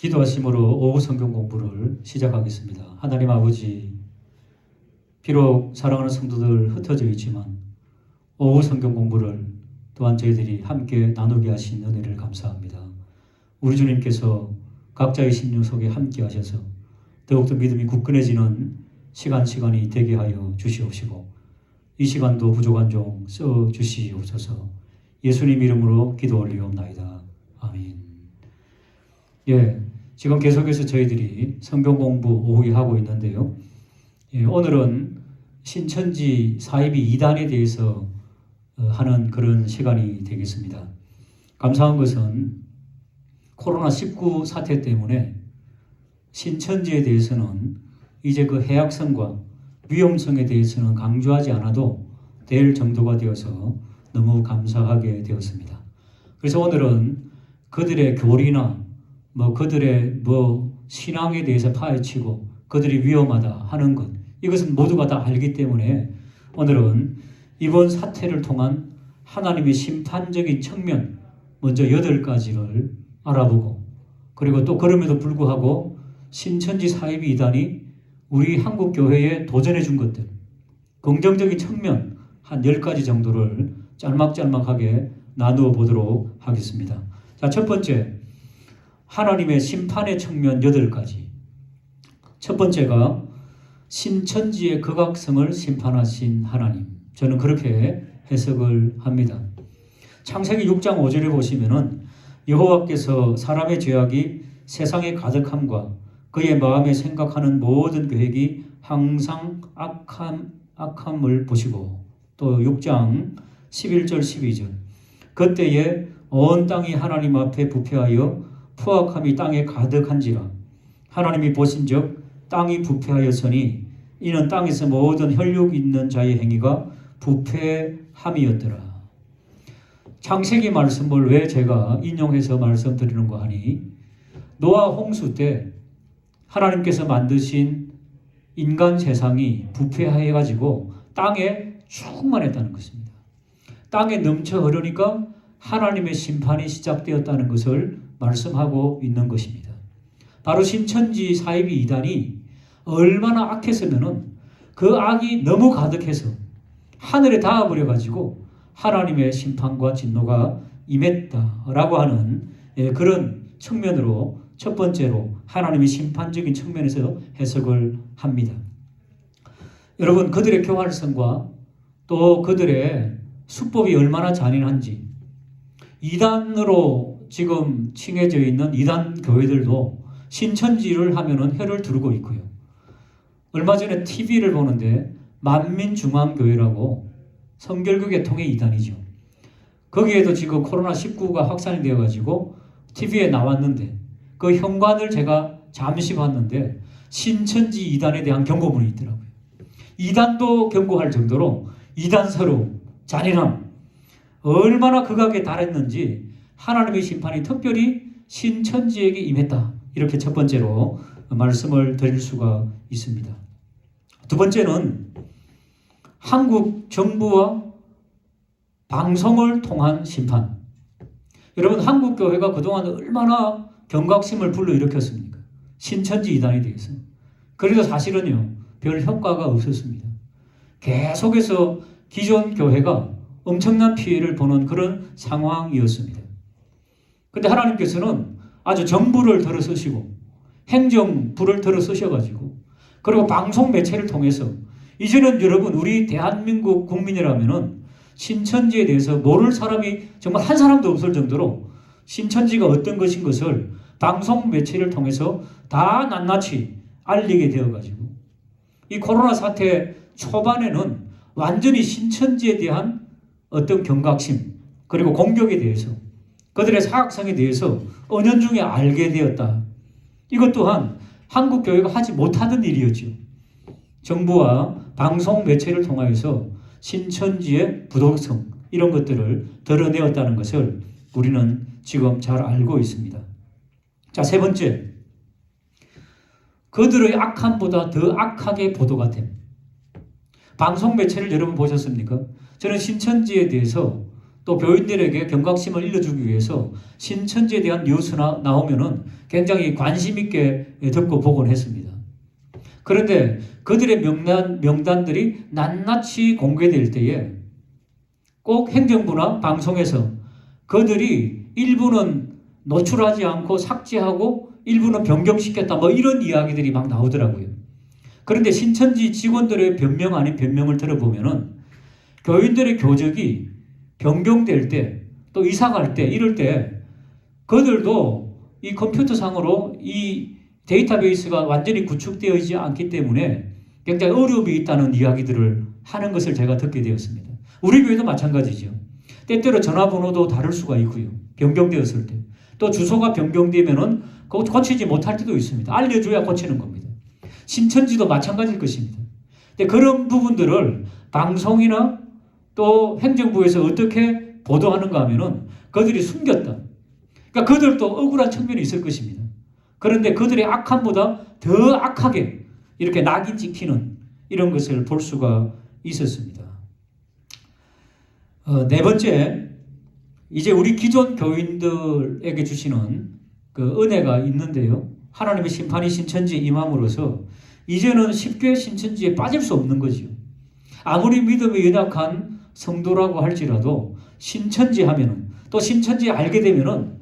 기도하심으로 오후 성경 공부를 시작하겠습니다. 하나님 아버지, 비록 사랑하는 성도들 흩어져 있지만 오후 성경 공부를 또한 저희들이 함께 나누게 하신 은혜를 감사합니다. 우리 주님께서 각자의 심령 속에 함께 하셔서 더욱더 믿음이 굳건해지는 시간이 되게 하여 주시옵시고 이 시간도 부족한 종 써 주시옵소서. 예수님 이름으로 기도 올리옵나이다. 아멘. 지금 계속해서 저희들이 성경 공부 오후에 하고 있는데요. 오늘은 신천지 사이비 2단에 대해서 하는 그런 시간이 되겠습니다. 감사한 것은 코로나19 사태 때문에 신천지에 대해서는 이제 그 해악성과 위험성에 대해서는 강조하지 않아도 될 정도가 되어서 너무 감사하게 되었습니다. 그래서 오늘은 그들의 교리나 그들의 신앙에 대해서 파헤치고 그들이 위험하다 하는 것, 이것은 모두가 다 알기 때문에 오늘은 이번 사태를 통한 하나님의 심판적인 측면 먼저 8가지를 알아보고, 그리고 또 그럼에도 불구하고 신천지 사이비 이단이 우리 한국 교회에 도전해 준 것들, 긍정적인 측면 한 10가지 정도를 짤막짤막하게 나누어 보도록 하겠습니다. 자, 첫 번째, 하나님의 심판의 측면 8가지. 첫 번째가 신천지의 극악성을 심판하신 하나님. 저는 그렇게 해석을 합니다. 창세기 6장 5절에 보시면은 여호와께서 사람의 죄악이 세상에 가득함과 그의 마음에 생각하는 모든 계획이 항상 악함을 보시고, 또 6장 11절 12절 그때에 온 땅이 하나님 앞에 부패하여 포악함이 땅에 가득한지라 하나님이 보신즉 땅이 부패하였으니 이는 땅에서 모든 혈육 있는 자의 행위가 부패함이었더라. 창세기 말씀을 왜 제가 인용해서 말씀드리는가 하니, 노아 홍수 때 하나님께서 만드신 인간 세상이 부패해가지고 땅에 충만했다는 것입니다. 땅에 넘쳐 흐르니까 하나님의 심판이 시작되었다는 것을 말씀하고 있는 것입니다. 바로 신천지 사이비 이단이 얼마나 악했으면은 그 악이 너무 가득해서 하늘에 닿아버려가지고 하나님의 심판과 진노가 임했다라고 하는 그런 측면으로 첫 번째로 하나님의 심판적인 측면에서 해석을 합니다. 여러분, 그들의 교활성과 또 그들의 수법이 얼마나 잔인한지, 이단으로 지금 칭해져 있는 이단 교회들도 신천지를 하면은 혀를 두르고 있고요. 얼마 전에 TV를 보는데 만민중앙교회라고 성결교계통의 이단이죠. 거기에도 지금 코로나19가 확산이 되어가지고 TV에 나왔는데 그 현관을 제가 잠시 봤는데 신천지 이단에 대한 경고문이 있더라고요. 이단도 경고할 정도로 이단스러움, 잔인함, 얼마나 극악에 달했는지 하나님의 심판이 특별히 신천지에게 임했다. 이렇게 첫 번째로 말씀을 드릴 수가 있습니다. 두 번째는 한국 정부와 방송을 통한 심판. 여러분, 한국 교회가 그동안 얼마나 경각심을 불러일으켰습니까? 신천지 이단에 대해서. 그래도 사실은요, 별 효과가 없었습니다. 계속해서 기존 교회가 엄청난 피해를 보는 그런 상황이었습니다. 그런데 하나님께서는 아주 정부를 들어서시고 행정부를 들어서셔가지고, 그리고 방송 매체를 통해서 이제는 여러분, 우리 대한민국 국민이라면은 신천지에 대해서 모를 사람이 정말 한 사람도 없을 정도로 신천지가 어떤 것인 것을 방송 매체를 통해서 다 낱낱이 알리게 되어가지고, 이 코로나 사태 초반에는 완전히 신천지에 대한 어떤 경각심, 그리고 공격에 대해서, 그들의 사악성에 대해서 은연중에 알게 되었다. 이것 또한 한국 교회가 하지 못하던 일이었죠. 정부와 방송 매체를 통하여서 신천지의 부도성, 이런 것들을 드러내었다는 것을 우리는 지금 잘 알고 있습니다. 자, 세 번째, 그들의 악함보다 더 악하게 보도가 됨. 방송 매체를 여러분 보셨습니까? 저는 신천지에 대해서 또 교인들에게 경각심을 일러주기 위해서 신천지에 대한 뉴스나 나오면은 굉장히 관심 있게 듣고 보곤 했습니다. 그런데 그들의 명단들이 낱낱이 공개될 때에 꼭 행정부나 방송에서 그들이 일부는 노출하지 않고 삭제하고 일부는 변경시켰다 뭐 이런 이야기들이 막 나오더라고요. 그런데 신천지 직원들의 변명 아닌 변명을 들어보면은 교인들의 교적이 변경될 때 또 이사 갈 때 이럴 때 그들도 이 컴퓨터상으로 이 데이터베이스가 완전히 구축되어 있지 않기 때문에 굉장히 어려움이 있다는 이야기들을 하는 것을 제가 듣게 되었습니다. 우리 교회도 마찬가지죠. 때때로 전화번호도 다를 수가 있고요. 변경되었을 때. 또 주소가 변경되면은 그거 고치지 못할 때도 있습니다. 알려줘야 고치는 겁니다. 신천지도 마찬가지일 것입니다. 근데 그런 부분들을 방송이나 또 행정부에서 어떻게 보도하는가 하면은 그들이 숨겼다. 그러니까 그들도 억울한 측면이 있을 것입니다. 그런데 그들의 악함보다 더 악하게 이렇게 낙인 찍히는 이런 것을 볼 수가 있었습니다. 네 번째, 이제 우리 기존 교인들에게 주시는 그 은혜가 있는데요. 하나님의 심판이 신천지에 임함으로써 이제는 쉽게 신천지에 빠질 수 없는 거죠. 아무리 믿음이 연약한 성도라고 할지라도 신천지 하면은 또 신천지 알게 되면은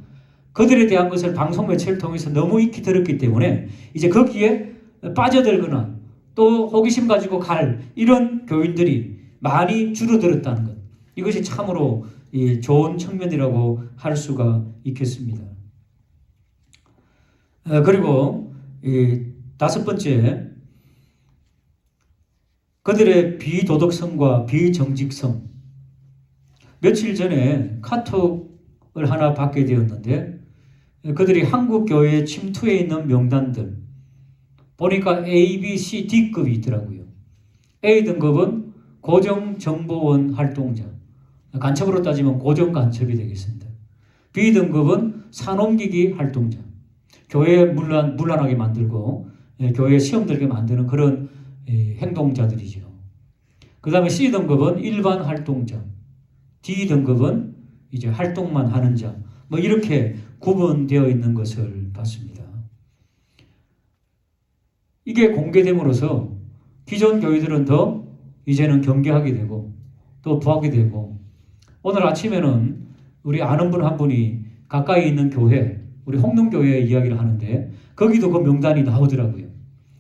그들에 대한 것을 방송 매체를 통해서 너무 익히 들었기 때문에 이제 거기에 빠져들거나 또 호기심 가지고 갈 이런 교인들이 많이 줄어들었다는 것. 이것이 참으로 좋은 측면이라고 할 수가 있겠습니다. 그리고 다섯 번째, 그들의 비도덕성과 비정직성. 며칠 전에 카톡을 하나 받게 되었는데 그들이 한국 교회에 침투해 있는 명단들 보니까 A, B, C, D급이 있더라고요. A 등급은 고정정보원 활동자, 간첩으로 따지면 고정간첩이 되겠습니다. B 등급은 산업기기 활동자, 교회에 문란하게 만들고 교회에 시험 들게 만드는 그런 행동자들이죠. 그 다음에 C 등급은 일반 활동자, D 등급은 이제 활동만 하는 자, 뭐 이렇게 구분되어 있는 것을 봤습니다. 이게 공개됨으로써 기존 교회들은 더 이제는 경계하게 되고 또 부하게 되고, 오늘 아침에는 우리 아는 분 한 분이 가까이 있는 교회, 우리 홍릉교회 이야기를 하는데 거기도 그 명단이 나오더라고요.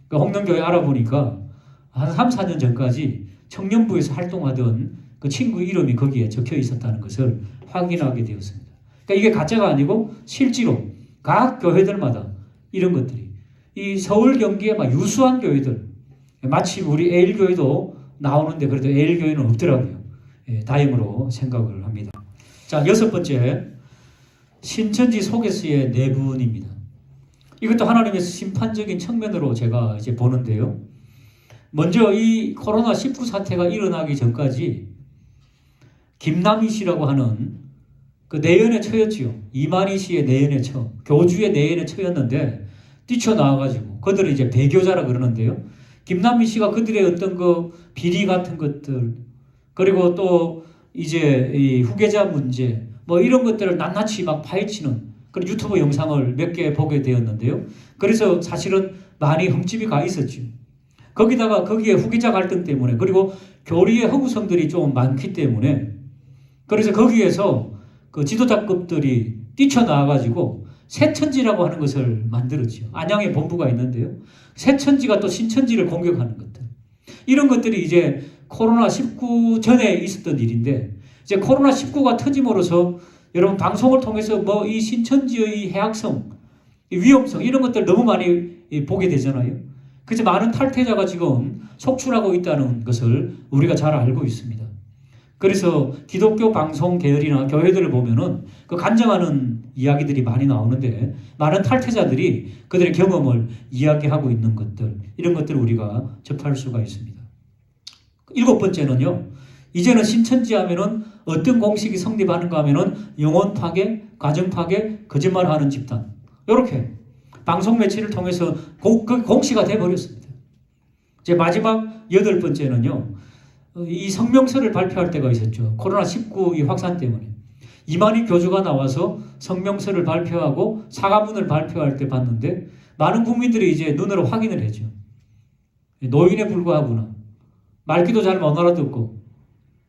그 홍릉교회 알아보니까 한 3, 4년 전까지 청년부에서 활동하던 그 친구 이름이 거기에 적혀 있었다는 것을 확인하게 되었습니다. 그러니까 이게 가짜가 아니고 실제로 각 교회들마다 이런 것들이, 이 서울 경기에 막 유수한 교회들, 마침 우리 에일교회도 나오는데 그래도 에일교회는 없더라고요. 다행으로 생각을 합니다. 자, 여섯 번째, 신천지 속에서의 내분입니다. 이것도 하나님의 심판적인 측면으로 제가 이제 보는데요. 먼저 이 코로나19 사태가 일어나기 전까지 김남희 씨라고 하는 그 내연에 처였지요. 이만희 씨의 내연에 처, 교주의 내연에 처였는데 뛰쳐나와가지고 그들은 이제 배교자라 그러는데요. 김남희 씨가 그들의 어떤 그 비리 같은 것들, 그리고 또 이제 이 후계자 문제, 뭐 이런 것들을 낱낱이 막 파헤치는 그런 유튜브 영상을 몇 개 보게 되었는데요. 그래서 사실은 많이 흠집이 가 있었죠. 거기다가 거기에 후계자 갈등 때문에, 그리고 교리의 허구성들이 좀 많기 때문에, 그래서 거기에서 그 지도자급들이 뛰쳐나와가지고 새천지라고 하는 것을 만들었죠. 안양에 본부가 있는데요. 새천지가 또 신천지를 공격하는 것들. 이런 것들이 이제 코로나19 전에 있었던 일인데, 이제 코로나19가 터짐으로써 여러분 방송을 통해서 뭐 이 신천지의 해악성, 이 위험성, 이런 것들 너무 많이 보게 되잖아요. 그래서 많은 탈퇴자가 지금 속출하고 있다는 것을 우리가 잘 알고 있습니다. 그래서 기독교 방송 계열이나 교회들을 보면은 그 간증하는 이야기들이 많이 나오는데, 많은 탈퇴자들이 그들의 경험을 이야기하고 있는 것들, 이런 것들을 우리가 접할 수가 있습니다. 일곱 번째는요, 이제는 신천지 하면은 어떤 공식이 성립하는가 하면은 영혼 파괴, 가정 파괴, 거짓말하는 집단, 이렇게 방송 매체를 통해서 그 공시가 돼버렸습니다. 제 마지막 여덟 번째는요, 이 성명서를 발표할 때가 있었죠. 코로나19 이 확산 때문에. 이만희 교주가 나와서 성명서를 발표하고 사과문을 발표할 때 봤는데 많은 국민들이 이제 눈으로 확인을 했죠. 노인에 불과하구나. 말귀도 잘 못 알아듣고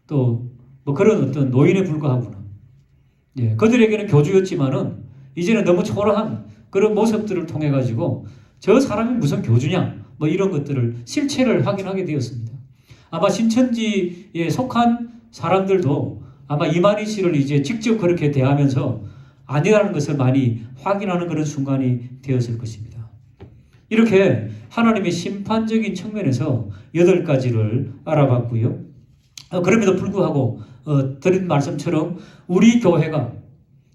또 뭐 그런 어떤 노인에 불과하구나. 예, 그들에게는 교주였지만은 이제는 너무 초라한 그런 모습들을 통해 가지고 저 사람이 무슨 교주냐 뭐 이런 것들을 실체를 확인하게 되었습니다. 아마 신천지에 속한 사람들도 아마 이만희 씨를 이제 직접 그렇게 대하면서 아니라는 것을 많이 확인하는 그런 순간이 되었을 것입니다. 이렇게 하나님의 심판적인 측면에서 8가지를 알아봤고요. 그럼에도 불구하고 드린 말씀처럼 우리 교회가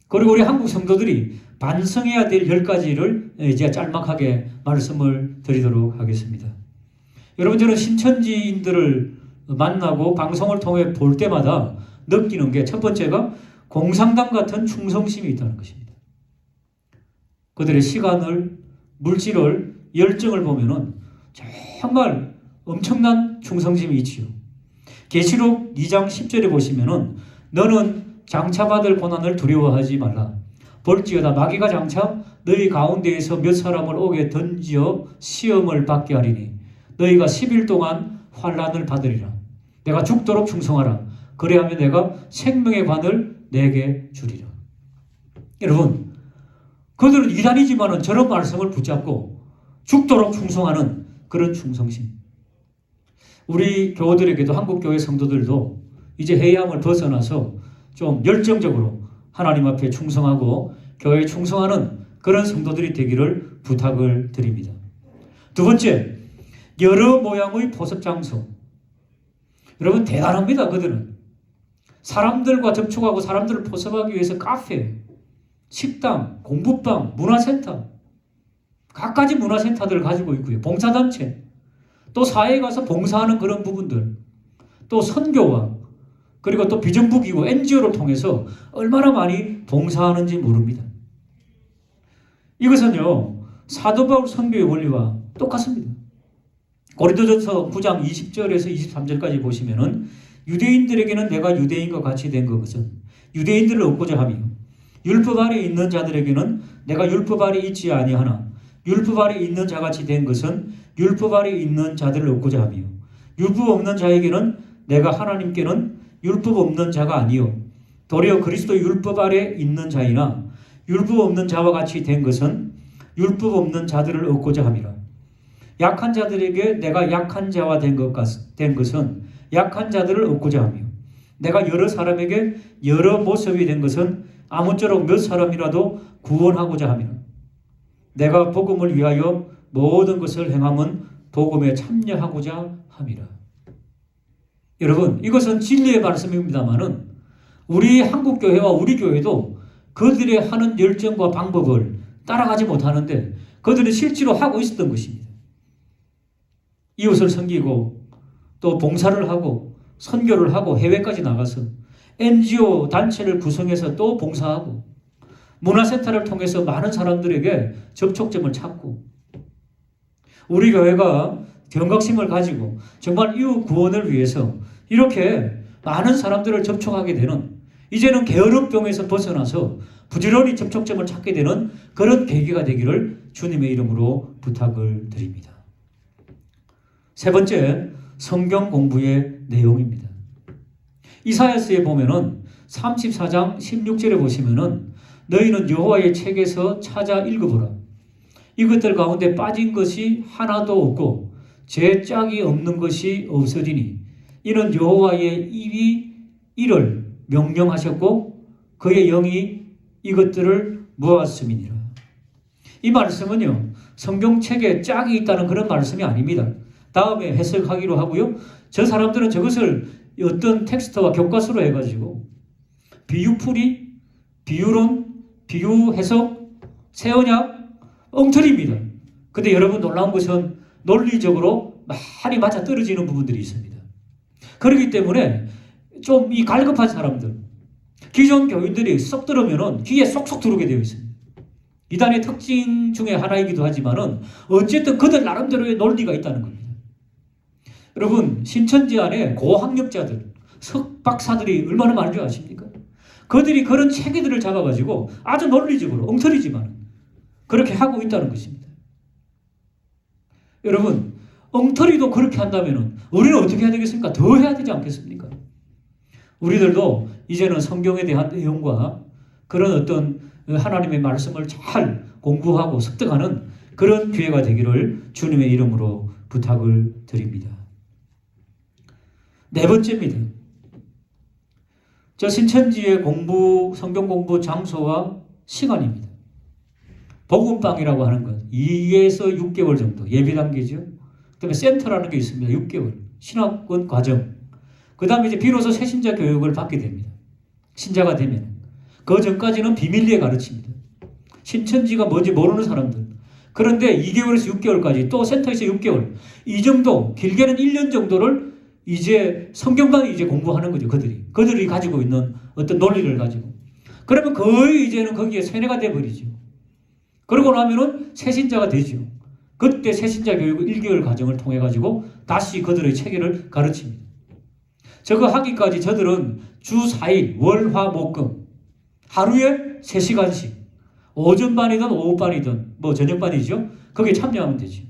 그리고 우리 한국 성도들이 반성해야 될 10가지를 이제 짤막하게 말씀을 드리도록 하겠습니다. 여러분, 저는 신천지인들을 만나고 방송을 통해 볼 때마다 느끼는 게 첫 번째가 공산당 같은 충성심이 있다는 것입니다. 그들의 시간을, 물질을, 열정을 보면은 정말 엄청난 충성심이 있지요. 계시록 2장 10절에 보시면은 너는 장차받을 고난을 두려워하지 말라. 볼지어다 마귀가 장차 너희 가운데에서 몇 사람을 옥에 던지어 시험을 받게 하리니 너희가 10일 동안 환난을 받으리라. 내가 죽도록 충성하라. 그래야면 내가 생명의 관을 내게 주리라. 여러분, 그들은 이단이지만은 저런 말씀을 붙잡고 죽도록 충성하는 그런 충성심. 우리 교우들에게도 한국 교회 성도들도 이제 해이함을 벗어나서 좀 열정적으로 하나님 앞에 충성하고 교회에 충성하는 그런 성도들이 되기를 부탁을 드립니다. 두 번째, 여러 모양의 포섭 장소. 여러분, 대단합니다. 그들은 사람들과 접촉하고 사람들을 포섭하기 위해서 카페, 식당, 공부방, 문화센터, 갖가지 문화센터들을 가지고 있고요. 봉사단체, 또 사회에 가서 봉사하는 그런 부분들, 또 선교와 그리고 또 비정부기구 NGO를 통해서 얼마나 많이 봉사하는지 모릅니다. 이것은요, 사도 바울 선교의 원리와 똑같습니다. 고린도전서 9장 20절에서 23절까지 보시면은 유대인들에게는 내가 유대인과 같이 된 것은 유대인들을 얻고자 하며 율법 아래 있는 자들에게는 내가 율법 아래 있지 아니하나 율법 아래 있는 자같이 된 것은 율법 아래 있는 자들을 얻고자 하며 율법 없는 자에게는 내가 하나님께는 율법 없는 자가 아니요 도리어 그리스도 율법 아래 있는 자이나 율법 없는 자와 같이 된 것은 율법 없는 자들을 얻고자 함이라. 약한 자들에게 내가 약한 자와 된 것은 약한 자들을 얻고자 하며 내가 여러 사람에게 여러 모습이 된 것은 아무쪼록 몇 사람이라도 구원하고자 함이라. 내가 복음을 위하여 모든 것을 행함은 복음에 참여하고자 함이라. 여러분, 이것은 진리의 말씀입니다만은 우리 한국 교회와 우리 교회도 그들의 하는 열정과 방법을 따라가지 못하는데 그들은 실제로 하고 있었던 것입니다. 이웃을 섬기고 또 봉사를 하고 선교를 하고 해외까지 나가서 NGO 단체를 구성해서 또 봉사하고 문화센터를 통해서 많은 사람들에게 접촉점을 찾고 우리 교회가 경각심을 가지고 정말 이웃 구원을 위해서 이렇게 많은 사람들을 접촉하게 되는 이제는 게으름병에서 벗어나서 부지런히 접촉점을 찾게 되는 그런 계기가 되기를 주님의 이름으로 부탁을 드립니다. 세 번째, 성경 공부의 내용입니다. 이사야서에 보면은 34장 16절에 보시면은 너희는 여호와의 책에서 찾아 읽어보라. 이것들 가운데 빠진 것이 하나도 없고 제 짝이 없는 것이 없으리니 이는 여호와의 입이 이를 명령하셨고 그의 영이 이것들을 모았음이니라. 이 말씀은요, 성경책에 짝이 있다는 그런 말씀이 아닙니다. 다음에 해석하기로 하고요. 저 사람들은 저것을 어떤 텍스트와 교과서로 해가지고 비유풀이, 비유론, 비유 해석, 새언약 엉터리입니다. 근데 여러분 놀라운 것은 논리적으로 많이 맞아 떨어지는 부분들이 있습니다. 그렇기 때문에 좀 이 갈급한 사람들, 기존 교인들이 쏙 들으면은 귀에 쏙쏙 들어오게 되어 있습니다. 이단의 특징 중에 하나이기도 하지만은 어쨌든 그들 나름대로의 논리가 있다는 겁니다. 여러분, 신천지 안에 고학력자들, 석박사들이 얼마나 많은 줄 아십니까? 그들이 그런 체계들을 잡아가지고 아주 논리적으로 엉터리지만 그렇게 하고 있다는 것입니다. 여러분, 엉터리도 그렇게 한다면 우리는 어떻게 해야 되겠습니까? 더 해야 되지 않겠습니까? 우리들도 이제는 성경에 대한 내용과 그런 어떤 하나님의 말씀을 잘 공부하고 습득하는 그런 기회가 되기를 주님의 이름으로 부탁을 드립니다. 네 번째입니다. 저 신천지의 성경 공부 장소와 시간입니다. 복음방이라고 하는 것, 2에서 6개월 정도 예비 단계죠. 그다음에 센터라는 게 있습니다. 6개월 신학원 과정. 그다음에 이제 비로소 새신자 교육을 받게 됩니다. 신자가 되면 그 전까지는 비밀리에 가르칩니다. 신천지가 뭔지 모르는 사람들. 그런데 2개월에서 6개월까지 또 센터에서 6개월 이 정도 길게는 1년 정도를 이제 성경만 이제 공부하는 거죠. 그들이 가지고 있는 어떤 논리를 가지고. 그러면 거의 이제는 거기에 세뇌가 돼버리죠. 그러고 나면은 새신자가 되죠. 그때 새신자 교육 1개월 과정을 통해 가지고 다시 그들의 체계를 가르칩니다. 저거 하기까지 저들은 주 4일 월, 화, 목, 금 하루에 3시간씩 오전반이든 오후반이든 뭐 저녁반이죠. 거기에 참여하면 되죠.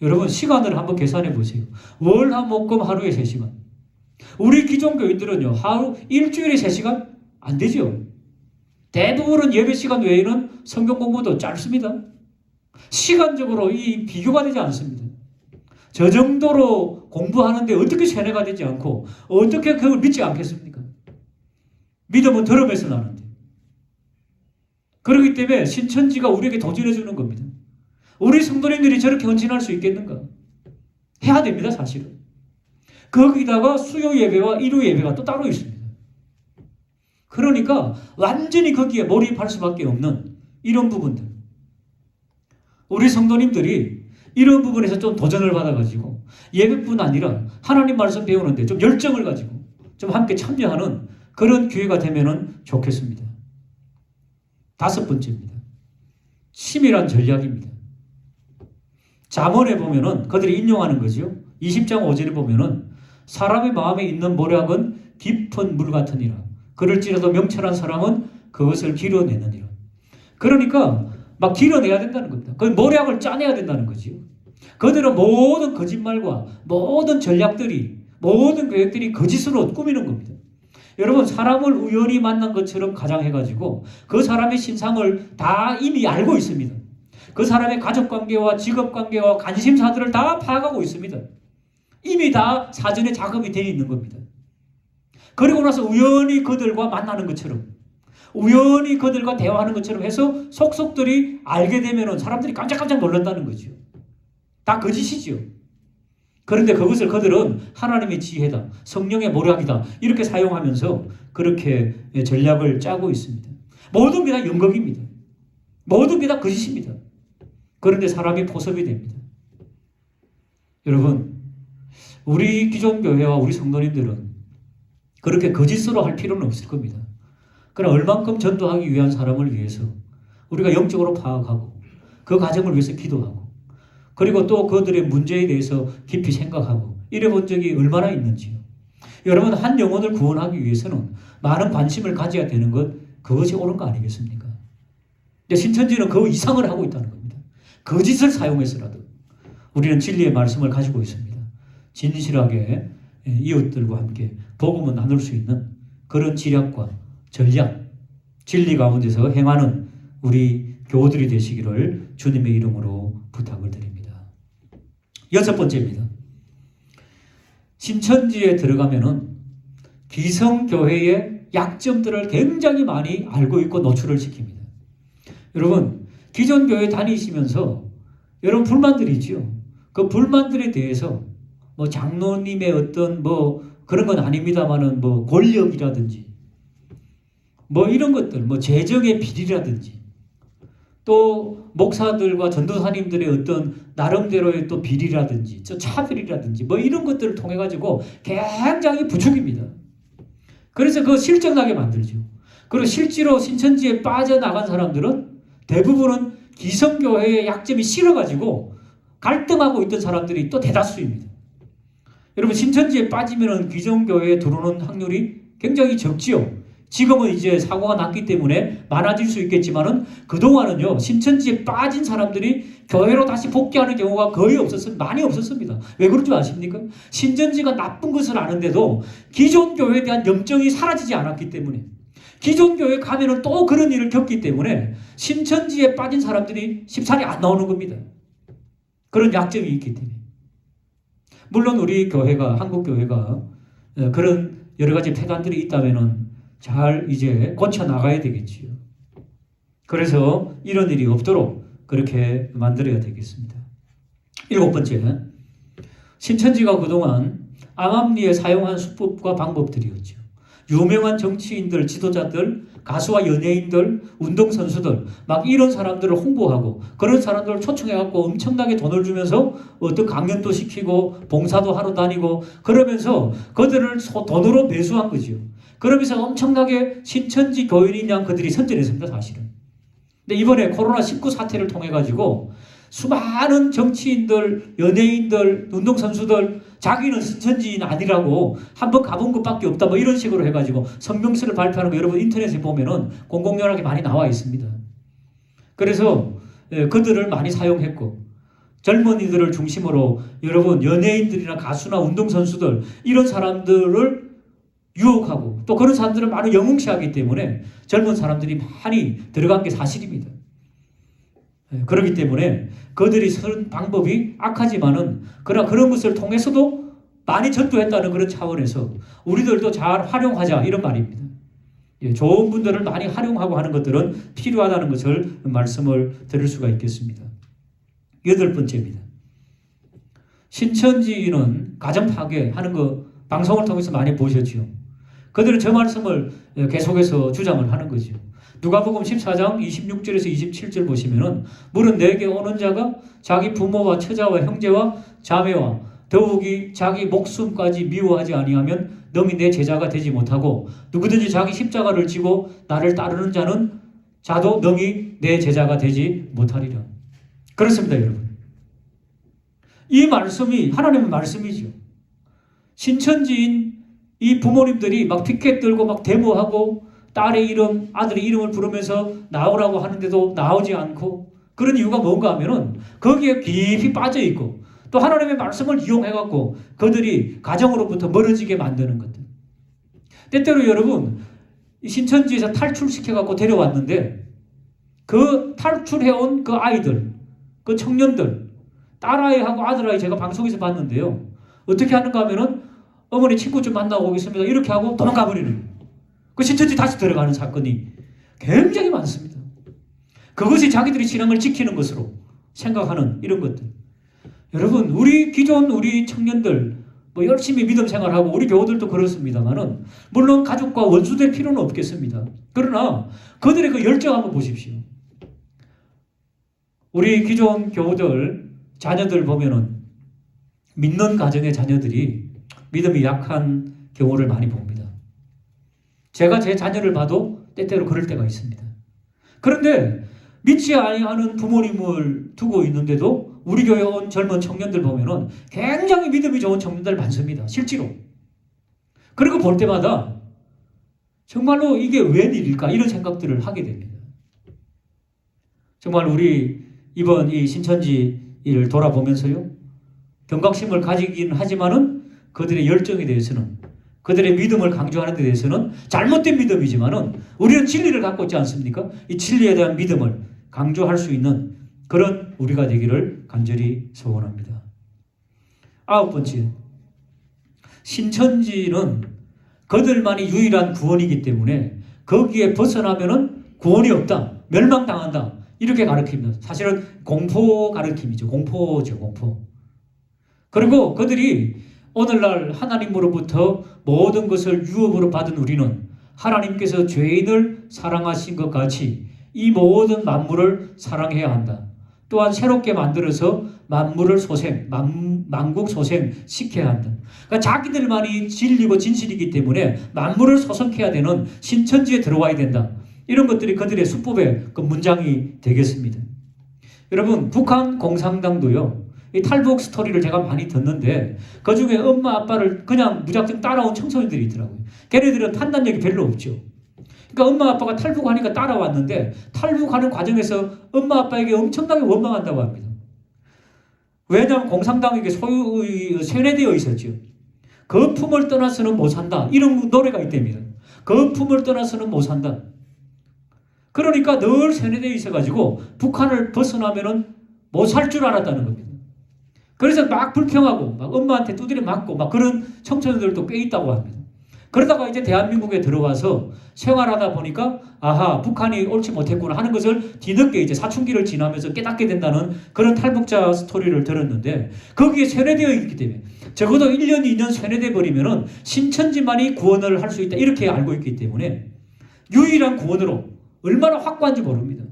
여러분 시간을 한번 계산해 보세요. 월, 화, 목, 금 하루에 3시간. 우리 기존 교인들은요. 하루 일주일에 3시간 안 되죠. 대부분은 예배 시간 외에는 성경 공부도 짧습니다. 시간적으로 이 비교가 되지 않습니다. 저 정도로 공부하는데 어떻게 세뇌가 되지 않고 어떻게 그걸 믿지 않겠습니까? 믿음은 들음에서 나는데. 그렇기 때문에 신천지가 우리에게 도전해 주는 겁니다. 우리 성도님들이 저렇게 헌신할 수 있겠는가? 해야 됩니다, 사실은. 거기다가 수요 예배와 일요 예배가 또 따로 있습니다. 그러니까 완전히 거기에 몰입할 수밖에 없는 이런 부분들. 우리 성도님들이 이런 부분에서 좀 도전을 받아가지고 예배뿐 아니라 하나님 말씀 배우는데 좀 열정을 가지고 좀 함께 참여하는 그런 기회가 되면 좋겠습니다. 5번째입니다. 치밀한 전략입니다. 잠언에 보면은 그들이 인용하는 거죠. 20장 5절에 보면은 사람의 마음에 있는 모략은 깊은 물 같으니라. 그럴지라도 명철한 사람은 그것을 길어내느니라. 그러니까 막 길어내야 된다는 겁니다. 그 모략을 짜내야 된다는 거죠. 그들은 모든 거짓말과 모든 전략들이 모든 계획들이 거짓으로 꾸미는 겁니다. 여러분 사람을 우연히 만난 것처럼 가장해가지고 그 사람의 신상을 다 이미 알고 있습니다. 그 사람의 가족관계와 직업관계와 관심사들을 다 파악하고 있습니다. 이미 다 사전에 작업이 되어 있는 겁니다. 그리고 나서 우연히 그들과 만나는 것처럼 우연히 그들과 대화하는 것처럼 해서 속속들이 알게 되면 사람들이 깜짝깜짝 놀란다는 거죠. 다 거짓이죠. 그런데 그것을 그들은 하나님의 지혜다, 성령의 모략이다 이렇게 사용하면서 그렇게 전략을 짜고 있습니다. 모든 게 다 연극입니다. 모든 게 다 거짓입니다. 그런데 사람이 포섭이 됩니다. 여러분, 우리 기존 교회와 우리 성도님들은 그렇게 거짓으로 할 필요는 없을 겁니다. 그러나 얼만큼 전도하기 위한 사람을 위해서 우리가 영적으로 파악하고 그 과정을 위해서 기도하고 그리고 또 그들의 문제에 대해서 깊이 생각하고 이래 본 적이 얼마나 있는지요. 여러분 한 영혼을 구원하기 위해서는 많은 관심을 가져야 되는 것 그것이 옳은 거 아니겠습니까? 근데 신천지는 그 이상을 하고 있다는 겁니다. 거짓을 사용해서라도 우리는 진리의 말씀을 가지고 있습니다. 진실하게 이웃들과 함께 복음을 나눌 수 있는 그런 지략과 전략, 진리 가운데서 행하는 우리 교우들이 되시기를 주님의 이름으로 부탁을 드립니다. 6번째입니다. 신천지에 들어가면은 기성교회의 약점들을 굉장히 많이 알고 있고 노출을 시킵니다. 여러분, 기존 교회 다니시면서 여러분 불만들이 있죠. 그 불만들에 대해서 뭐 장로님의 어떤 뭐 그런 건 아닙니다만은 뭐 권력이라든지 뭐 이런 것들, 뭐 재정의 비리라든지 또 목사들과 전도사님들의 어떤 나름대로의 또 비리라든지 저 차별이라든지 뭐 이런 것들을 통해 가지고 굉장히 부추깁니다. 그래서 그거 실증나게 만들죠. 그리고 실제로 신천지에 빠져나간 사람들은 대부분은 기성교회의 약점이 싫어가지고 갈등하고 있던 사람들이 또 대다수입니다. 여러분 신천지에 빠지면 기성교회에 들어오는 확률이 굉장히 적지요. 지금은 이제 사고가 났기 때문에 많아질 수 있겠지만은 그동안은요, 신천지에 빠진 사람들이 교회로 다시 복귀하는 경우가 거의 많이 없었습니다. 왜 그런 줄 아십니까? 신천지가 나쁜 것을 아는데도 기존 교회에 대한 염증이 사라지지 않았기 때문에, 기존 교회 가면은 또 그런 일을 겪기 때문에 신천지에 빠진 사람들이 쉽사리 안 나오는 겁니다. 그런 약점이 있기 때문에. 물론 우리 교회가, 한국 교회가 그런 여러 가지 폐단들이 있다면은 잘 이제 고쳐 나가야 되겠지요. 그래서 이런 일이 없도록 그렇게 만들어야 되겠습니다. 7번째, 신천지가 그동안 암암리에 사용한 수법과 방법들이었죠. 유명한 정치인들, 지도자들, 가수와 연예인들, 운동선수들, 막 이런 사람들을 홍보하고 그런 사람들을 초청해갖고 엄청나게 돈을 주면서 어떤 강연도 시키고 봉사도 하러 다니고 그러면서 그들을 돈으로 매수한 거죠. 그러면서 엄청나게 신천지 교인인 양 그들이 선전했습니다, 사실은. 근데 이번에 코로나19 사태를 통해가지고 수많은 정치인들, 연예인들, 운동선수들 자기는 신천지인 아니라고 한번 가본 것밖에 없다 뭐 이런 식으로 해가지고 성명서를 발표하는 거 여러분 인터넷에 보면은 공공연하게 많이 나와 있습니다. 그래서 그들을 많이 사용했고 젊은이들을 중심으로 여러분 연예인들이나 가수나 운동선수들 이런 사람들을 유혹하고 또 그런 사람들을 많이 영웅시하기 때문에 젊은 사람들이 많이 들어간 게 사실입니다. 그렇기 때문에 그들이 쓰는 방법이 악하지만은 그러나 그런 것을 통해서도 많이 전도했다는 그런 차원에서 우리들도 잘 활용하자 이런 말입니다. 좋은 분들을 많이 활용하고 하는 것들은 필요하다는 것을 말씀을 드릴 수가 있겠습니다. 8번째입니다. 신천지는 가정 파괴하는 거 방송을 통해서 많이 보셨죠. 그들은 저 말씀을 계속해서 주장을 하는 거죠. 누가복음 14장 26절에서 27절 보시면은 물은 내게 오는 자가 자기 부모와 처자와 형제와 자매와 더욱이 자기 목숨까지 미워하지 아니하면 너희 내 제자가 되지 못하고 누구든지 자기 십자가를 지고 나를 따르는 자도 너희 내 제자가 되지 못하리라. 그렇습니다, 여러분. 이 말씀이 하나님의 말씀이죠. 신천지인 이 부모님들이 막 피켓 들고 막 데모하고 딸의 이름, 아들의 이름을 부르면서 나오라고 하는데도 나오지 않고 그런 이유가 뭔가 하면은 거기에 깊이 빠져 있고 또 하나님의 말씀을 이용해갖고 그들이 가정으로부터 멀어지게 만드는 것들. 때때로 여러분 신천지에서 탈출시켜갖고 데려왔는데 그 탈출해온 그 아이들, 그 청년들, 딸아이하고 아들아이 제가 방송에서 봤는데요. 어떻게 하는가 하면은 어머니 친구 좀 만나고 오겠습니다. 이렇게 하고 도망가 버리는 거예요. 그 신천지 다시 들어가는 사건이 굉장히 많습니다. 그것이 자기들이 신앙을 지키는 것으로 생각하는 이런 것들. 여러분, 기존 우리 청년들 뭐 열심히 믿음 생활하고 우리 교우들도 그렇습니다만은 물론 가족과 원수될 필요는 없겠습니다. 그러나 그들의 그 열정 한번 보십시오. 우리 기존 교우들 자녀들 보면은 믿는 가정의 자녀들이 믿음이 약한 경우를 많이 봅니다. 제가 제 자녀를 봐도 때때로 그럴 때가 있습니다. 그런데 믿지 아니하는 부모님을 두고 있는데도 우리 교회 온 젊은 청년들 보면은 굉장히 믿음이 좋은 청년들 많습니다. 실제로. 그리고 볼 때마다 정말로 이게 웬일일까 이런 생각들을 하게 됩니다. 정말 우리 이번 이 신천지 일을 돌아보면서요. 경각심을 가지긴 하지만은 그들의 열정에 대해서는 그들의 믿음을 강조하는 데 대해서는 잘못된 믿음이지만은 우리는 진리를 갖고 있지 않습니까? 이 진리에 대한 믿음을 강조할 수 있는 그런 우리가 되기를 간절히 소원합니다. 9번째, 신천지는 그들만이 유일한 구원이기 때문에 거기에 벗어나면은 구원이 없다, 멸망당한다 이렇게 가르칩니다. 사실은 공포 가르침이죠. 공포죠, 공포. 그리고 그들이 오늘날 하나님으로부터 모든 것을 유업으로 받은 우리는 하나님께서 죄인을 사랑하신 것 같이 이 모든 만물을 사랑해야 한다. 또한 새롭게 만들어서 만물을 만국 소생시켜야 한다. 그러니까 자기들만이 진리고 진실이기 때문에 만물을 소생해야 되는 신천지에 들어와야 된다. 이런 것들이 그들의 수법의 그 문장이 되겠습니다. 여러분, 북한 공산당도요. 이 탈북 스토리를 제가 많이 듣는데 그 중에 엄마 아빠를 그냥 무작정 따라온 청소년들이 있더라고요. 걔네들은 판단력이 별로 없죠. 그러니까 엄마 아빠가 탈북하니까 따라왔는데 탈북하는 과정에서 엄마 아빠에게 엄청나게 원망한다고 합니다. 왜냐하면 공산당에게 세뇌되어 있었죠. 거품을 떠나서는 못 산다. 이런 노래가 있답니다. 거품을 떠나서는 못 산다. 그러니까 늘 세뇌되어 있어가지고 북한을 벗어나면은 못 살 줄 알았다는 겁니다. 그래서 막 불평하고 막 엄마한테 두드려 맞고 막 그런 청소년들도 꽤 있다고 합니다. 그러다가 이제 대한민국에 들어와서 생활하다 보니까 아하, 북한이 옳지 못했구나 하는 것을 뒤늦게 이제 사춘기를 지나면서 깨닫게 된다는 그런 탈북자 스토리를 들었는데 거기에 세뇌되어 있기 때문에 적어도 1년, 2년 세뇌돼 버리면은 신천지만이 구원을 할 수 있다 이렇게 알고 있기 때문에 유일한 구원으로 얼마나 확고한지 모릅니다.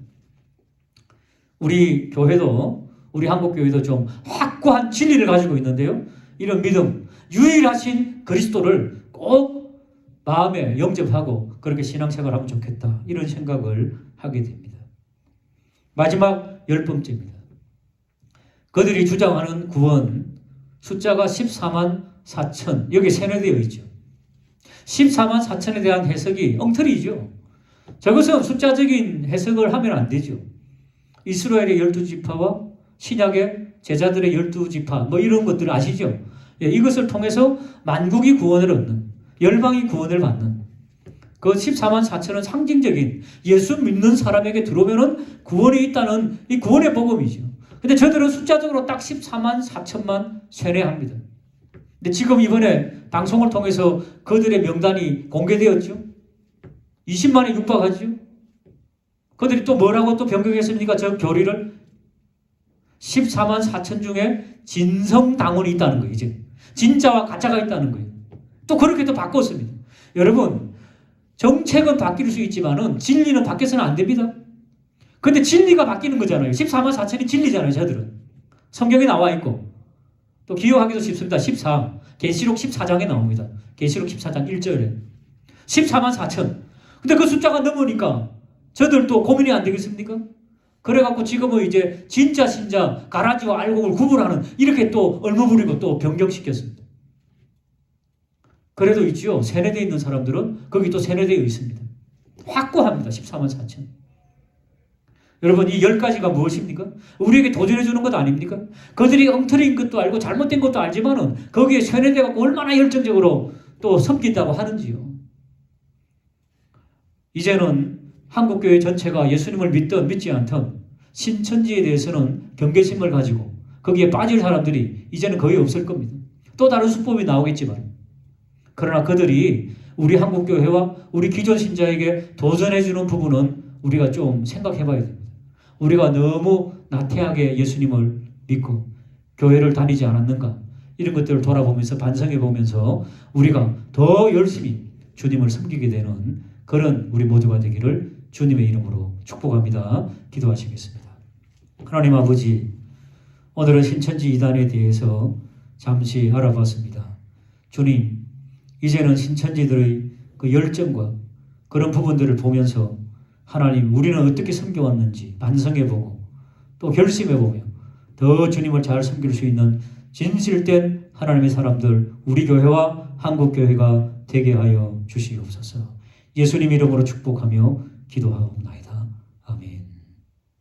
우리 교회도 우리 한국교회도 좀 확고한 진리를 가지고 있는데요. 이런 믿음, 유일하신 그리스도를 꼭 마음에 영접하고 그렇게 신앙생활하면 좋겠다. 이런 생각을 하게 됩니다. 마지막 10번째입니다. 그들이 주장하는 구원 숫자가 14만 4천 여기 세뇌되어 있죠. 14만 4천에 대한 해석이 엉터리죠. 저것은 숫자적인 해석을 하면 안 되죠. 이스라엘의 12지파와 신약의 제자들의 12지파 뭐 이런 것들 아시죠? 예, 이것을 통해서 만국이 구원을 얻는 열방이 구원을 받는 그 14만 4천은 상징적인 예수 믿는 사람에게 들어오면은 구원이 있다는 이 구원의 복음이죠. 근데 저들은 숫자적으로 딱 14만 4천만 세뇌합니다. 근데 지금 이번에 방송을 통해서 그들의 명단이 공개되었죠. 20만에 육박하죠. 그들이 또 뭐라고 또 변경했습니까? 저 교리를 14만 4천 중에 진성당원이 있다는 거예요. 이제 진짜와 가짜가 있다는 거예요. 또 그렇게 또 바꿨습니다. 여러분, 정책은 바뀔 수 있지만은 진리는 바뀌어서는 안 됩니다. 근데 진리가 바뀌는 거잖아요. 14만 4천이 진리잖아요. 저들은. 성경에 나와 있고 또 기억하기도 쉽습니다. 14. 계시록 14장에 나옵니다. 계시록 14장 1절에 14만 4천. 근데 그 숫자가 넘으니까 저들 또 고민이 안 되겠습니까? 그래갖고 지금은 이제 진짜 신자 가라지와 알곡을 구분하는 이렇게 또 얼무부리고 또 변경시켰습니다. 그래도 있지요. 세뇌되어 있는 사람들은 거기 또 세뇌되어 있습니다. 확고합니다. 14만 4천. 여러분 이 10가지가 무엇입니까? 우리에게 도전해 주는 것 아닙니까? 그들이 엉터리인 것도 알고 잘못된 것도 알지만은 거기에 세뇌되어 얼마나 열정적으로 또 섬긴다고 하는지요. 이제는 한국교회 전체가 예수님을 믿든 믿지 않든 신천지에 대해서는 경계심을 가지고 거기에 빠질 사람들이 이제는 거의 없을 겁니다. 또 다른 수법이 나오겠지만 그러나 그들이 우리 한국교회와 우리 기존 신자에게 도전해주는 부분은 우리가 좀 생각해 봐야 됩니다. 우리가 너무 나태하게 예수님을 믿고 교회를 다니지 않았는가 이런 것들을 돌아보면서 반성해 보면서 우리가 더 열심히 주님을 섬기게 되는 그런 우리 모두가 되기를 주님의 이름으로 축복합니다. 기도하시겠습니다. 하나님 아버지, 오늘은 신천지 이단에 대해서 잠시 알아봤습니다. 주님, 이제는 신천지들의 그 열정과 그런 부분들을 보면서 하나님, 우리는 어떻게 섬겨왔는지 반성해보고 또 결심해보며 더 주님을 잘 섬길 수 있는 진실된 하나님의 사람들, 우리 교회와 한국교회가 되게 하여 주시옵소서. 예수님 이름으로 축복하며 기도하옵나이다.